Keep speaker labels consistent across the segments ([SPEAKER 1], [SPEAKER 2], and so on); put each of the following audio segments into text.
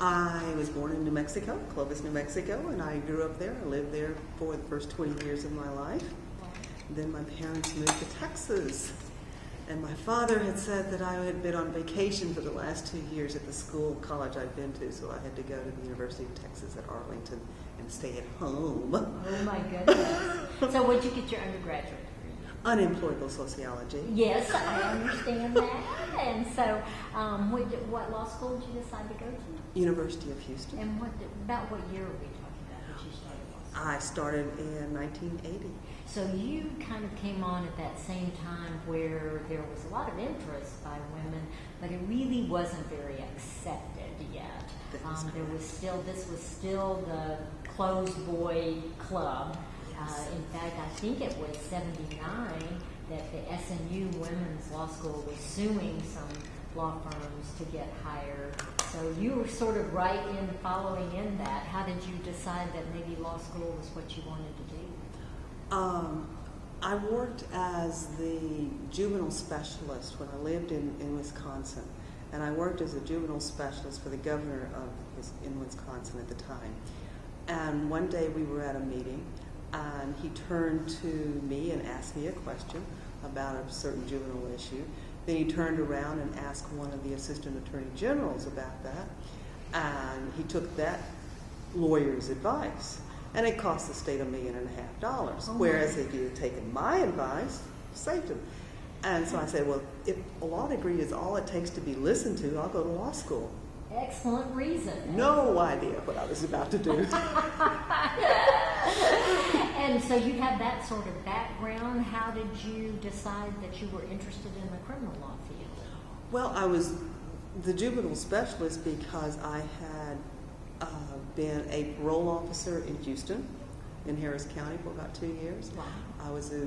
[SPEAKER 1] I was born in New Mexico, Clovis, New Mexico, and I grew up there. I lived there for the first 20 years of my life. Then my parents moved to Texas. And my father had said that I had been on vacation for the last 2 years at the college I'd been to, so I had to go to the University of Texas at Arlington and stay at home.
[SPEAKER 2] Oh my goodness. So what did you get your undergraduate degree?
[SPEAKER 1] Unemployable sociology.
[SPEAKER 2] Yes, I understand that. And so what law school did you decide to go to?
[SPEAKER 1] University of Houston.
[SPEAKER 2] And about what year are we talking about that you started law school?
[SPEAKER 1] I started in 1980.
[SPEAKER 2] So you kind of came on at that same time where there was a lot of interest by women, but it really wasn't very accepted yet. This was still the closed boy club. In fact, I think it was 79 that the SMU Women's Law School was suing some law firms to get hired. So you were sort of right in following in that. How did you decide that maybe law school was what you wanted to do?
[SPEAKER 1] I worked as the juvenile specialist when I lived in Wisconsin. And I worked as a juvenile specialist for the governor in Wisconsin at the time. And one day we were at a meeting, and he turned to me and asked me a question about a certain juvenile issue. Then he turned around and asked one of the assistant attorney generals about that, and he took that lawyer's advice. And it cost the state $1.5 million. Whereas if you had taken my advice, saved him. And so I said, well, if a law degree is all it takes to be listened to, I'll go to law school.
[SPEAKER 2] Excellent reason.
[SPEAKER 1] No idea what I was about to do.
[SPEAKER 2] And so you had that sort of background. How did you decide that you were interested in the criminal law field?
[SPEAKER 1] Well, I was the juvenile specialist because I had been a parole officer in Houston, in Harris County, for about 2 years.
[SPEAKER 2] Wow.
[SPEAKER 1] I was a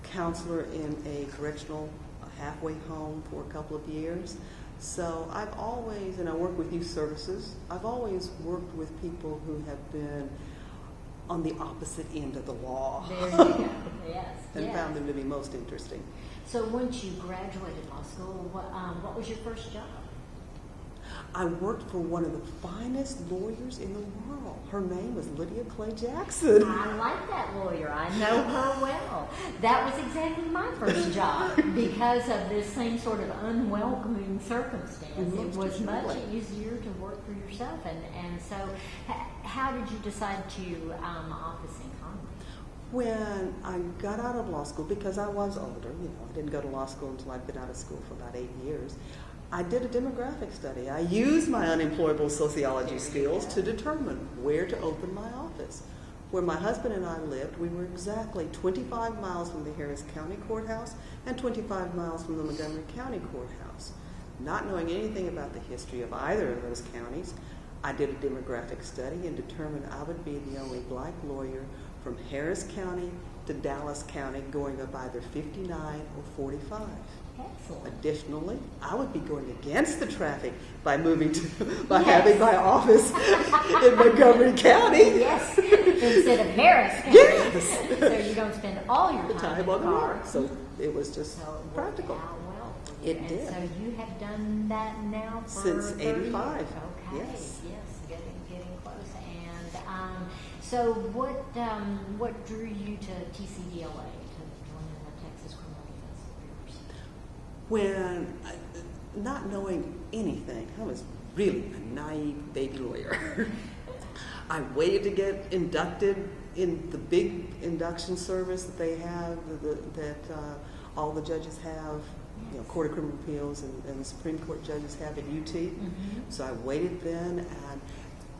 [SPEAKER 1] counselor in a correctional halfway home for a couple of years. So I've always, and I work with youth services, I've always worked with people who have been on the opposite end of the law.
[SPEAKER 2] There you go. Yes.
[SPEAKER 1] And found them to be most interesting.
[SPEAKER 2] So once you graduated law school, what was your first job?
[SPEAKER 1] I worked for one of the finest lawyers in the world. Her name was Lydia Jackson.
[SPEAKER 2] I like that lawyer. I know her well. That was exactly my first job because of this same sort of unwelcoming circumstance. It was much easier to work for yourself. And so how did you decide to office in Congress?
[SPEAKER 1] When I got out of law school, because I was older, I didn't go to law school until I'd been out of school for about 8 years, I did a demographic study. I used my unemployable sociology skills to determine where to open my office. Where my husband and I lived, we were exactly 25 miles from the Harris County Courthouse and 25 miles from the Montgomery County Courthouse. Not knowing anything about the history of either of those counties, I did a demographic study and determined I would be the only black lawyer from Harris County to Dallas County going up either 59 or 45.
[SPEAKER 2] Excellent.
[SPEAKER 1] Additionally, I would be going against the traffic by having my office in Montgomery County.
[SPEAKER 2] Yes, instead of Harris County.
[SPEAKER 1] Yes.
[SPEAKER 2] So you don't spend all your time
[SPEAKER 1] on
[SPEAKER 2] in
[SPEAKER 1] the
[SPEAKER 2] the car.
[SPEAKER 1] road. So it was just practical.
[SPEAKER 2] Well,
[SPEAKER 1] It did.
[SPEAKER 2] So you have done that now for
[SPEAKER 1] Since
[SPEAKER 2] 30
[SPEAKER 1] '85.
[SPEAKER 2] years. Okay.
[SPEAKER 1] Yes.
[SPEAKER 2] Getting close. And so what drew you to TCDLA, to join the Texas Criminal Defense Lawyers?
[SPEAKER 1] When, not knowing anything, I was really a naive baby lawyer. I waited to get inducted in the big induction service that they have, that all the judges have, Court of Criminal Appeals and the Supreme Court judges have at UT. Mm-hmm. So I waited then, and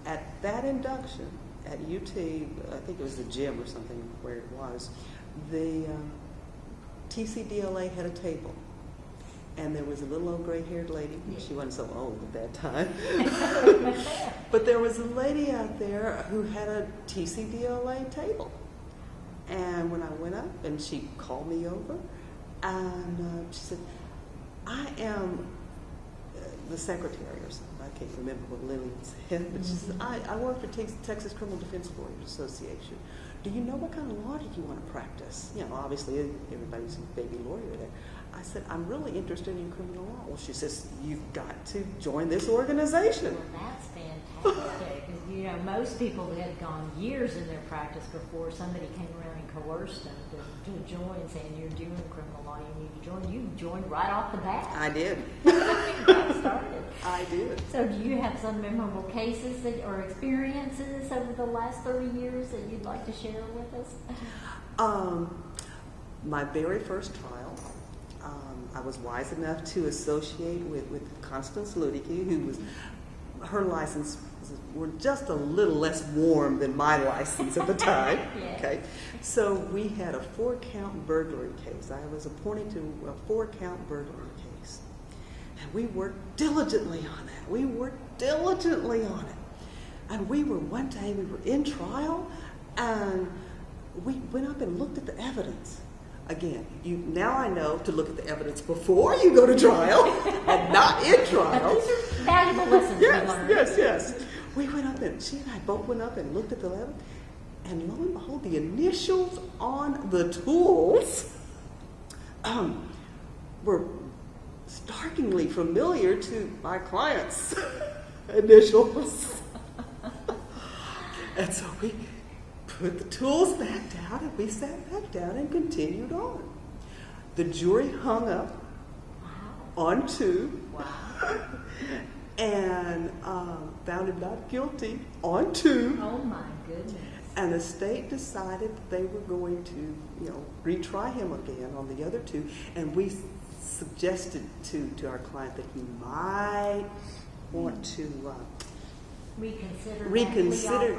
[SPEAKER 1] at that induction at UT, I think it was the gym or something where it was, the TCDLA had a table. And there was a little old gray-haired lady. She wasn't so old at that time. But there was a lady out there who had a TCDLA table. And when I went up, and she called me over, and she said, I am the secretary or something. I can't remember what Lily said, but she said, I work for Texas Criminal Defense Lawyers Association. Do you know what kind of law do you want to practice? Obviously everybody's a baby lawyer there. I said, I'm really interested in criminal law. Well, she says, you've got to join this organization.
[SPEAKER 2] Well, that's fantastic. You know, most people had gone years in their practice before somebody came around and coerced them to join, saying you're doing criminal law, you need to join. You joined right off the bat.
[SPEAKER 1] I did.
[SPEAKER 2] Got started.
[SPEAKER 1] I did.
[SPEAKER 2] So do you have some memorable cases that, or experiences over the last 30 years that you'd like to share with us?
[SPEAKER 1] My very first trial, I was wise enough to associate with Constance Lydia, who was, her license were just a little less warm than my license at the time.
[SPEAKER 2] Yes.
[SPEAKER 1] Okay, so we had a 4-count burglary case. I was appointed to a 4-count burglary case, and we worked diligently on that. We worked diligently on it, and one day we were in trial, and we went up and looked at the evidence. Again, now I know to look at the evidence before you go to trial and not in trial.
[SPEAKER 2] These are valuable lessons we learned.
[SPEAKER 1] Yes. We went up and she and I both went up and looked at the evidence, and lo and behold, the initials on the tools were starkly familiar to my client's initials. And so we put the tools back down, and we sat back down and continued on. The jury hung up on 2.
[SPEAKER 2] Wow.
[SPEAKER 1] And found him not guilty on 2.
[SPEAKER 2] Oh my goodness.
[SPEAKER 1] And the state decided that they were going to, retry him again on the other 2. And we suggested to our client that he might want to reconsider.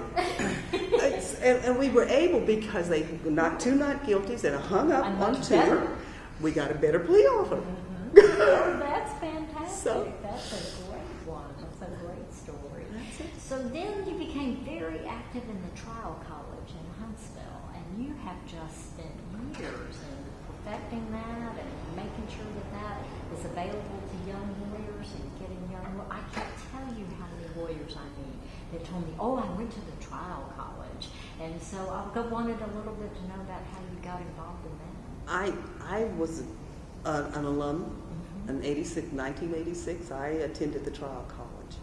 [SPEAKER 1] And we were able, because they not guilties and hung up on 2.
[SPEAKER 2] Better.
[SPEAKER 1] We got a better plea offer.
[SPEAKER 2] Mm-hmm. Oh, that's fantastic. That's a great one. That's a great story.
[SPEAKER 1] That's it.
[SPEAKER 2] So then you became very active in the trial college in Huntsville, and you have just spent years in perfecting that and making sure that is available to young lawyers and getting young. I can't tell you how many lawyers I meet that told me, "Oh, I went to the trial college," and so I wanted a little bit to know about how you got involved in that.
[SPEAKER 1] I was an alum. In 1986, I attended the trial college,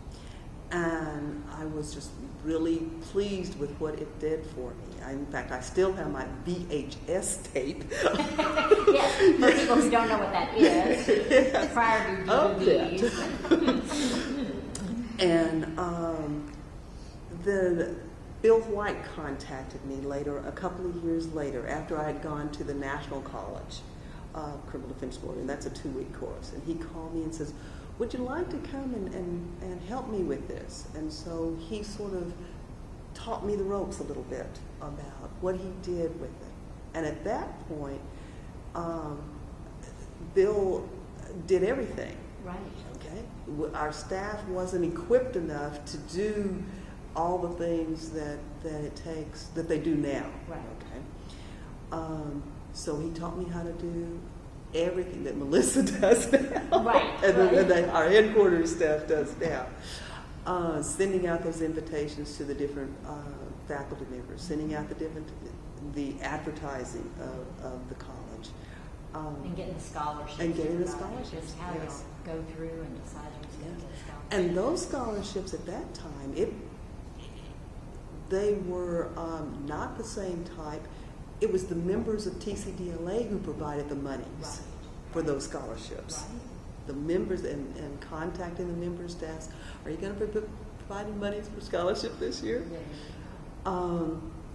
[SPEAKER 1] and I was just really pleased with what it did for me. In fact, I still have my VHS tape.
[SPEAKER 2] Yes, for people who don't know what that is,
[SPEAKER 1] Yes.
[SPEAKER 2] prior to DVDs.
[SPEAKER 1] And then Bill White contacted me later, a couple of years later, after I had gone to the National College Criminal Defense Lawyer, and that's a 2-week course. And he called me and says, would you like to come and help me with this? And so he sort of taught me the ropes a little bit about what he did with it. And at that point, Bill did everything.
[SPEAKER 2] Right.
[SPEAKER 1] Okay. Our staff wasn't equipped enough to do all the things that it takes, that they do now.
[SPEAKER 2] Right.
[SPEAKER 1] Okay. So he taught me how to do everything that Melissa does now.
[SPEAKER 2] Right.
[SPEAKER 1] And our headquarters staff does now. Sending out those invitations to the different faculty members, sending out the advertising of the college.
[SPEAKER 2] And getting the scholarships.
[SPEAKER 1] And getting the scholarships,
[SPEAKER 2] Just how
[SPEAKER 1] yes.
[SPEAKER 2] you go through and decide who's going to get the scholarships.
[SPEAKER 1] And those scholarships at that time, they were not the same type. It was the members of TCDLA who provided the monies for those scholarships.
[SPEAKER 2] Right.
[SPEAKER 1] The members and contacting the members to ask, are you going to be providing monies for scholarship this year?
[SPEAKER 2] Yeah.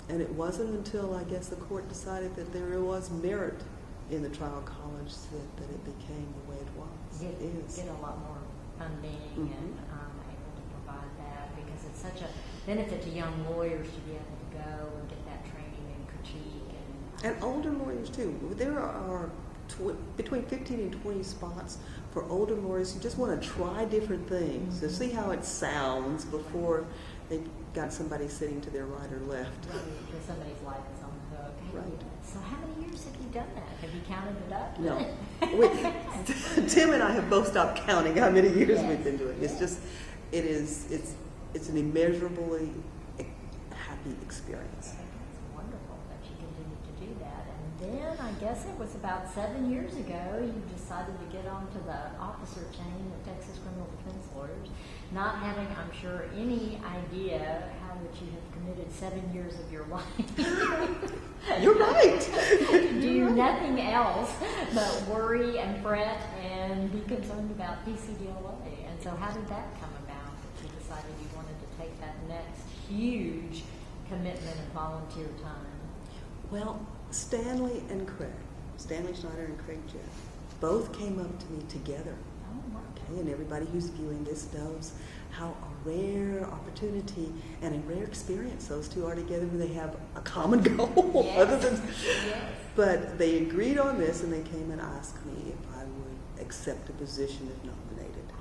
[SPEAKER 1] And it wasn't until, I guess, the court decided that there was merit in the trial college that it became the way it was.
[SPEAKER 2] Get a lot more funding and able to provide that, because it's such a benefit to young lawyers to be able to go and get that training and critique.
[SPEAKER 1] And older lawyers, too. There are between 15 and 20 spots for older lawyers who just want to try different things to see how it sounds before they got somebody sitting to their right or left.
[SPEAKER 2] Right, because somebody's life is on the hook.
[SPEAKER 1] Right.
[SPEAKER 2] So how many years have you done that? Have you counted it up?
[SPEAKER 1] No. Tim and I have both stopped counting how many years we've been doing it. It's just, it's an immeasurably happy experience.
[SPEAKER 2] It's wonderful that you continue to do that. And then I guess it was about 7 years ago you decided to get onto the officer chain at Texas Criminal Defense Lawyers, not having, I'm sure, any idea how that you have committed 7 years of your life.
[SPEAKER 1] You're right.
[SPEAKER 2] To do nothing else but worry and fret and be concerned about PCDLA. And so how did that come about that you decided you wanted to take that next huge commitment and volunteer time?
[SPEAKER 1] Well, Stanley Schneider and Craig Jeff, both came up to me together.
[SPEAKER 2] Oh, wow.
[SPEAKER 1] Okay, and everybody who's viewing this knows how a rare opportunity and a rare experience those two are together when they have a common goal.
[SPEAKER 2] Yes.
[SPEAKER 1] Other than,
[SPEAKER 2] Yes.
[SPEAKER 1] But they agreed on this, and they came and asked me if I would accept a position if nominated.
[SPEAKER 2] Oh,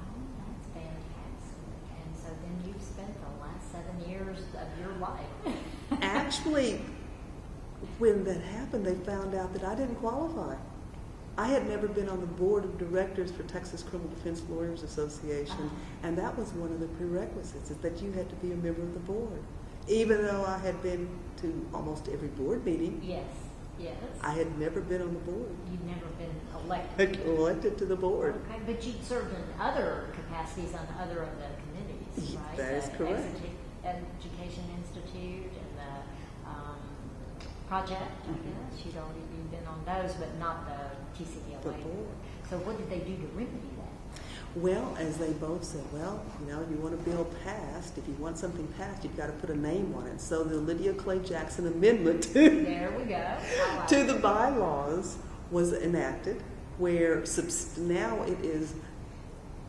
[SPEAKER 2] that's fantastic. And so then you've spent the last 7 years of your life.
[SPEAKER 1] Actually, when that happened, they found out that I didn't qualify. I had never been on the board of directors for Texas Criminal Defense Lawyers Association, and that was one of the prerequisites, is that you had to be a member of the board. Even though I had been to almost every board meeting,
[SPEAKER 2] Yes, yes.
[SPEAKER 1] I had never been on the board.
[SPEAKER 2] You've never been elected.
[SPEAKER 1] Elected to the board.
[SPEAKER 2] Okay, but you served in other capacities on other of the committees, right?
[SPEAKER 1] That is
[SPEAKER 2] The
[SPEAKER 1] correct.
[SPEAKER 2] Education Institute and the project, I guess. You'd already been on those, but not the TCDLA
[SPEAKER 1] The
[SPEAKER 2] board.
[SPEAKER 1] board.
[SPEAKER 2] So what did they do to remedy that?
[SPEAKER 1] Well, as they both said, well, if you want a bill passed, if you want something passed, you've got to put a name on it. So the Lydia Clay Jackson amendment
[SPEAKER 2] There we go. I like
[SPEAKER 1] to the
[SPEAKER 2] it.
[SPEAKER 1] bylaws was enacted, where now it is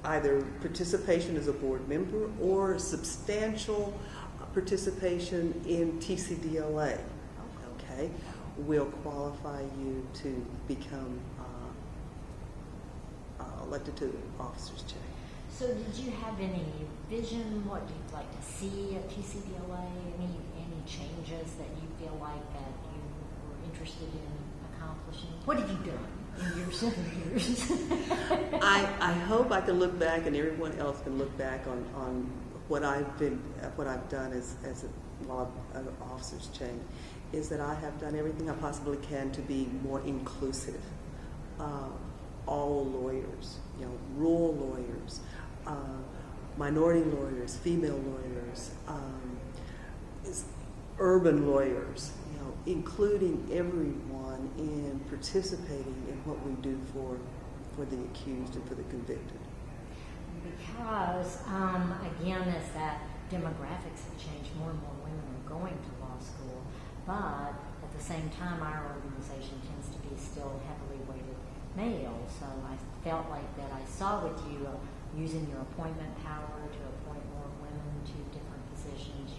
[SPEAKER 1] either participation as a board member or substantial participation in TCDLA. Okay, will qualify you to become elected to the officer's chain.
[SPEAKER 2] So did you have any vision, what you'd like to see at TCDLA, any changes that you feel like that you were interested in accomplishing? What have you done in your 7 years?
[SPEAKER 1] I hope I can look back, and everyone else can look back on what I've done while I'm an officer's chain, is that I have done everything I possibly can to be more inclusive. All lawyers, rural lawyers, minority lawyers, female lawyers, urban lawyers, including everyone in participating in what we do for the accused and for the convicted.
[SPEAKER 2] Because, again, as that demographics have changed, more and more women are going to law school, but at the same time, our organization tends to be still heavily weighted male. So I felt like that I saw with you using your appointment power to appoint more women to different positions,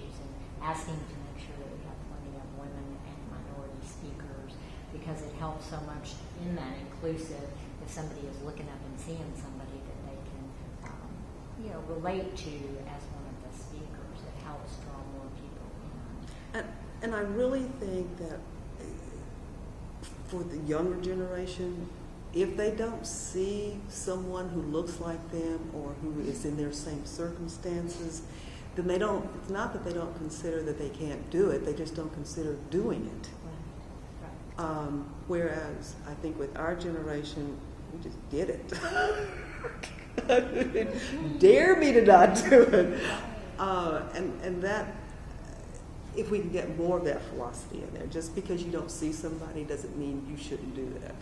[SPEAKER 2] asking to make sure that we have plenty of women and minority speakers, because it helps so much in that inclusive. If somebody is looking up and seeing somebody that they can, relate to as one of the speakers, it helps draw more people in.
[SPEAKER 1] And I really think that for the younger generation, if they don't see someone who looks like them or who is in their same circumstances, then it's not that they don't consider that they can't do it, they just don't consider doing it.
[SPEAKER 2] Right.
[SPEAKER 1] Whereas I think with our generation, we just did it. Dare me to not do it. And that, if we can get more of that philosophy in there, just because you don't see somebody doesn't mean you shouldn't do that.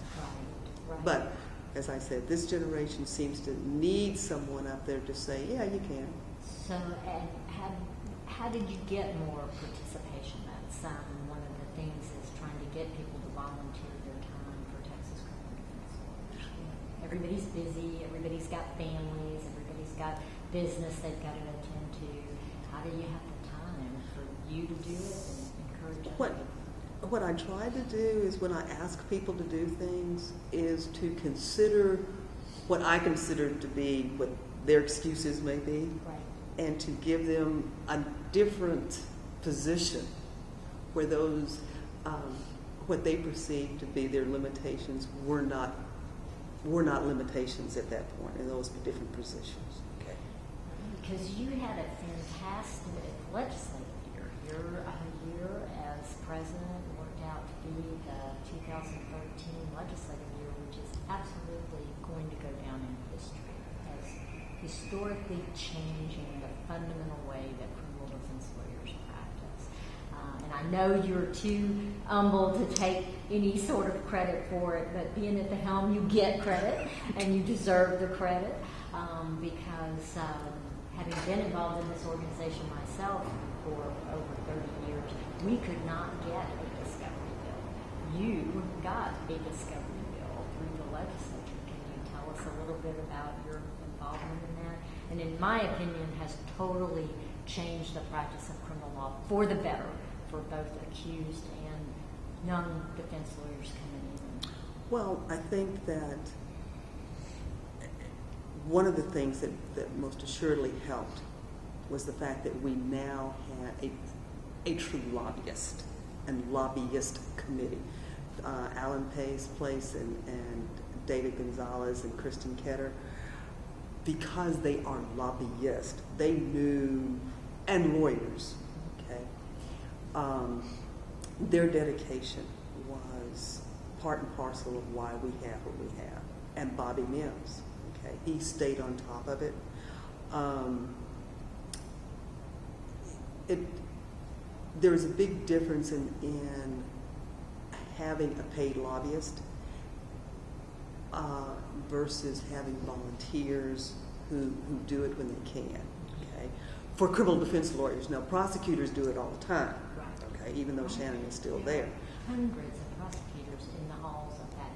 [SPEAKER 2] Right.
[SPEAKER 1] But as I said, this generation seems to need someone up there to say, yeah, you can.
[SPEAKER 2] So, and how did you get more participation? That's one of the things is trying to get people to volunteer their time for Texas Criminal Defense Lawyers. Everybody's busy, everybody's got families, everybody's got business they've got to attend to. How do you have the time for you to do it and encourage other people?
[SPEAKER 1] What I try to do is, when I ask people to do things, is to consider what I consider to be what their excuses may be,
[SPEAKER 2] Right.
[SPEAKER 1] and to give them a different position where those, what they perceive to be their limitations were not limitations at that point, and those were different positions. Okay.
[SPEAKER 2] Because you had a fantastic legislative year. You're a year as president, worked out to be the 2013 legislative year, which is absolutely going to go down in history as historically changing the fundamental way that criminal defense lawyers practice. And I know you're too humble to take any sort of credit for it, but being at the helm, you get credit, and you deserve the credit, because having been involved in this organization myself for over 30 years, we could not get a discovery bill. You got a discovery bill through the legislature. Can you tell us a little bit about your involvement in that? And in my opinion, has totally changed the practice of criminal law for the better for both accused and young defense lawyers coming in.
[SPEAKER 1] Well, I think that one of the things that most assuredly helped was the fact that we now had a true lobbyist and lobbyist committee. Alan Pay's place and David Gonzalez and Kristen Ketter, because they are lobbyists, they knew, and lawyers, okay, their dedication was part and parcel of why we have what we have. And Bobby Mims, okay, he stayed on top of it. There's a big difference in having a paid lobbyist versus having volunteers who do it when they can, okay? For criminal defense lawyers. Now, prosecutors do it all the time, okay, even though Shannon is still there.
[SPEAKER 2] Hundreds of prosecutors in the halls of that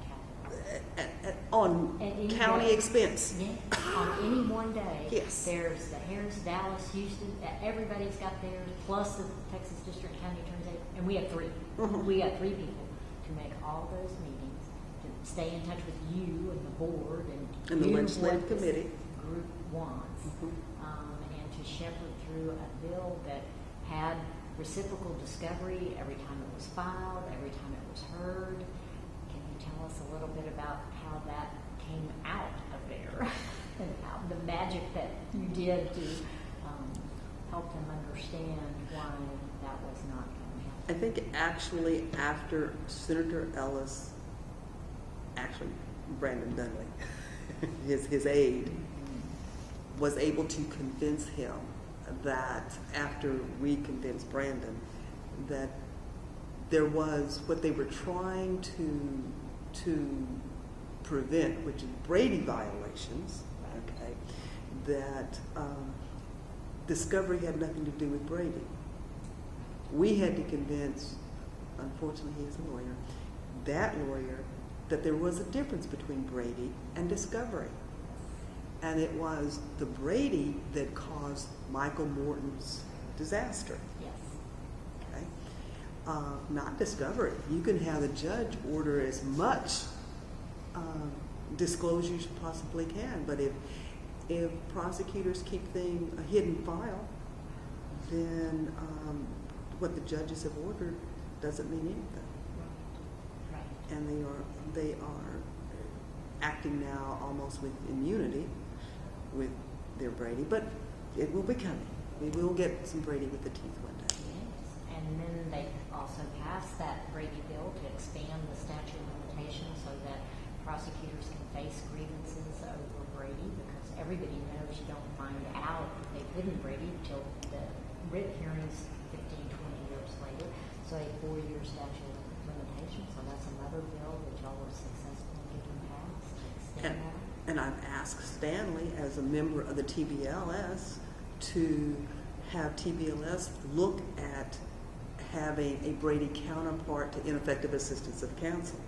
[SPEAKER 2] Capitol.
[SPEAKER 1] On county expense.
[SPEAKER 2] Yeah, on any one day.
[SPEAKER 1] Yes.
[SPEAKER 2] There's the Harris, Dallas, Houston, everybody's got theirs, plus the Texas District County Attorney's, and we have three.
[SPEAKER 1] Mm-hmm.
[SPEAKER 2] We got three people to make all those meetings, to stay in touch with you and the board and
[SPEAKER 1] the
[SPEAKER 2] do
[SPEAKER 1] legislative
[SPEAKER 2] what this
[SPEAKER 1] committee
[SPEAKER 2] group wants, and to shepherd through a bill that had reciprocal discovery every time it was filed, every time it was heard. Can you tell us a little bit about how that came out of there and how the magic that you did to help them understand why that was not going to happen?
[SPEAKER 1] I think actually after Senator Ellis, actually Brandon Dunley, his aide, was able to convince him that after we convinced Brandon that there was what they were trying to prevent, which is Brady violations, okay, that discovery had nothing to do with Brady. We had to convince, unfortunately he is a lawyer, that lawyer that there was a difference between Brady and discovery. And it was the Brady that caused Michael Morton's disaster.
[SPEAKER 2] Yes.
[SPEAKER 1] Okay? Not discovery. You can have the judge order as much disclosure as you possibly can, but if prosecutors keep a hidden file, then what the judges have ordered doesn't mean anything.
[SPEAKER 2] Right.
[SPEAKER 1] And they are acting now almost with immunity with their Brady, but it will be coming. We will get some Brady with the teeth one day.
[SPEAKER 2] Yes. And then they also passed that Brady bill to expand the statute of limitations so that prosecutors can face grievances over Brady, because everybody knows you don't find out that they've hidden Brady until the writ hearings 15, 20 years later. So a 4-year statute of limitations. So that's another bill that y'all were successful in getting passed to extend that.
[SPEAKER 1] And I've asked Stanley, as a member of the TBLS, to have TBLS look at having a Brady counterpart to ineffective assistance of counsel.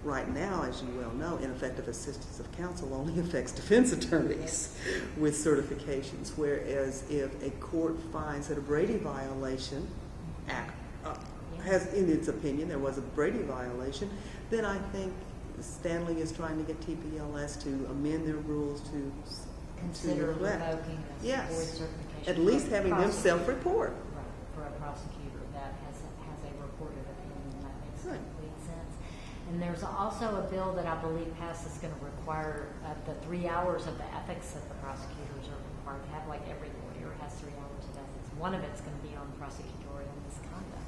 [SPEAKER 1] Right now, as you well know, ineffective assistance of counsel only affects defense attorneys with certifications, whereas if a court finds that a Brady violation has, in its opinion, there was a Brady violation, then I think Stanley is trying to get TBLS to amend their rules to
[SPEAKER 2] Consider
[SPEAKER 1] reflect.
[SPEAKER 2] revoking the
[SPEAKER 1] Yes.
[SPEAKER 2] board certification.
[SPEAKER 1] At least
[SPEAKER 2] for a
[SPEAKER 1] having them
[SPEAKER 2] prosecutor.
[SPEAKER 1] self-report.
[SPEAKER 2] Right, for a prosecutor that has a reported opinion. That makes
[SPEAKER 1] Right.
[SPEAKER 2] complete sense. And there's also a bill that I believe passed that's going to require the 3 hours of the ethics that the prosecutors are required to have. Like every lawyer has 3 hours of ethics. One of it's going to be on prosecutorial misconduct.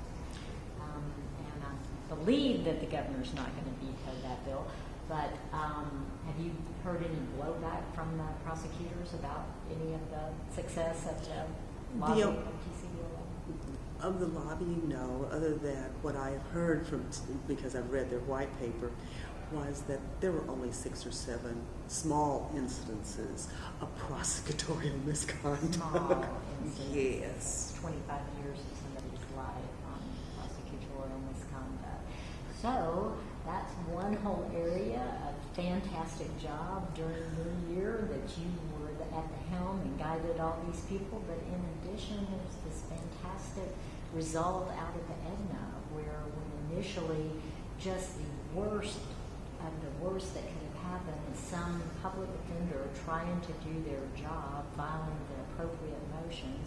[SPEAKER 2] And believe that the governor's not going to veto that bill. But have you heard any blowback from the prosecutors about any of the success of the lobbying of TCDLA?
[SPEAKER 1] Of the lobbying, no, other than what I have heard from, because I've read their white paper, was that there were only 6 or 7 small instances of prosecutorial misconduct.
[SPEAKER 2] Small instances.
[SPEAKER 1] Yes.
[SPEAKER 2] 25 years of somebody's life on prosecutorial misconduct. So that's one whole area, a fantastic job during your year that you were at the helm and guided all these people. But in addition, there's this fantastic result out of the Edna, where when initially just the worst of the worst that could have happened is some public offender trying to do their job, filing the appropriate motions,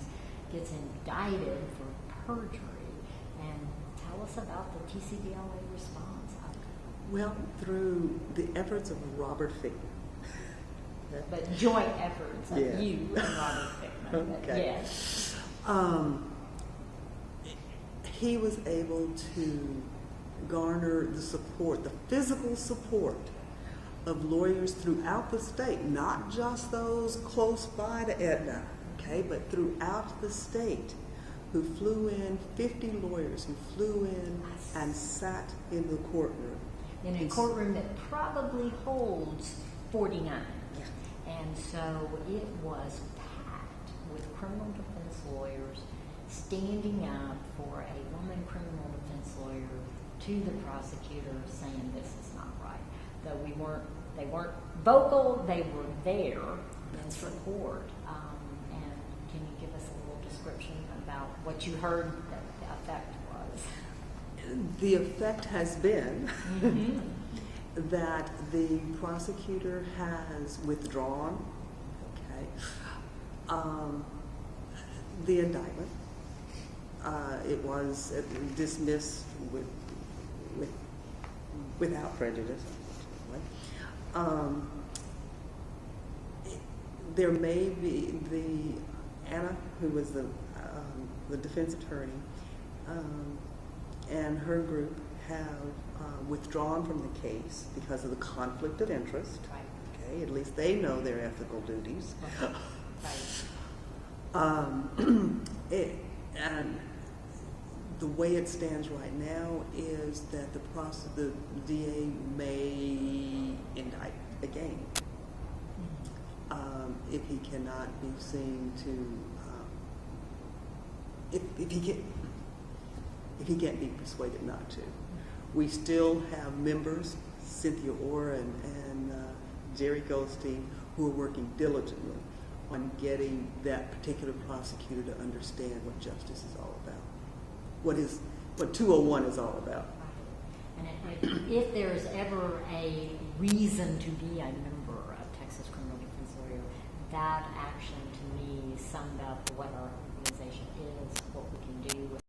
[SPEAKER 2] gets indicted for perjury. And tell us about the TCDLA response.
[SPEAKER 1] Well, through the efforts of Robert Fickman.
[SPEAKER 2] But joint efforts of
[SPEAKER 1] Yeah.
[SPEAKER 2] you and Robert Fickman.
[SPEAKER 1] Okay.
[SPEAKER 2] Yes.
[SPEAKER 1] He was able to garner the support, the physical support of lawyers throughout the state, not just those close by to Edna, okay, but throughout the state, who flew in, 50 lawyers who flew in and sat in the courtroom.
[SPEAKER 2] In a courtroom that probably holds 49.
[SPEAKER 1] Yeah.
[SPEAKER 2] And so it was packed with criminal defense lawyers standing up for a woman criminal defense lawyer to the prosecutor saying this is not right. Though they weren't vocal, they were there in support. And can you give us a little description about what you heard that the effect was?
[SPEAKER 1] The effect has been that the prosecutor has withdrawn, okay, the indictment. It was dismissed without prejudice, unfortunately. There may be Anna, who was the defense attorney, and her group have withdrawn from the case because of the conflict of interest.
[SPEAKER 2] Right.
[SPEAKER 1] Okay, at least they know their ethical duties.
[SPEAKER 2] Right.
[SPEAKER 1] And the way it stands right now is that the DA may indict again if he cannot be seen to if he can't be persuaded not to. We still have members, Cynthia Orr and Jerry Goldstein, who are working diligently on getting that particular prosecutor to understand what justice is all about, what 201 is all about.
[SPEAKER 2] Right. And if there's ever a reason to be a member of Texas Criminal Defense Lawyer, that action to me summed up what our organization is, what we can do.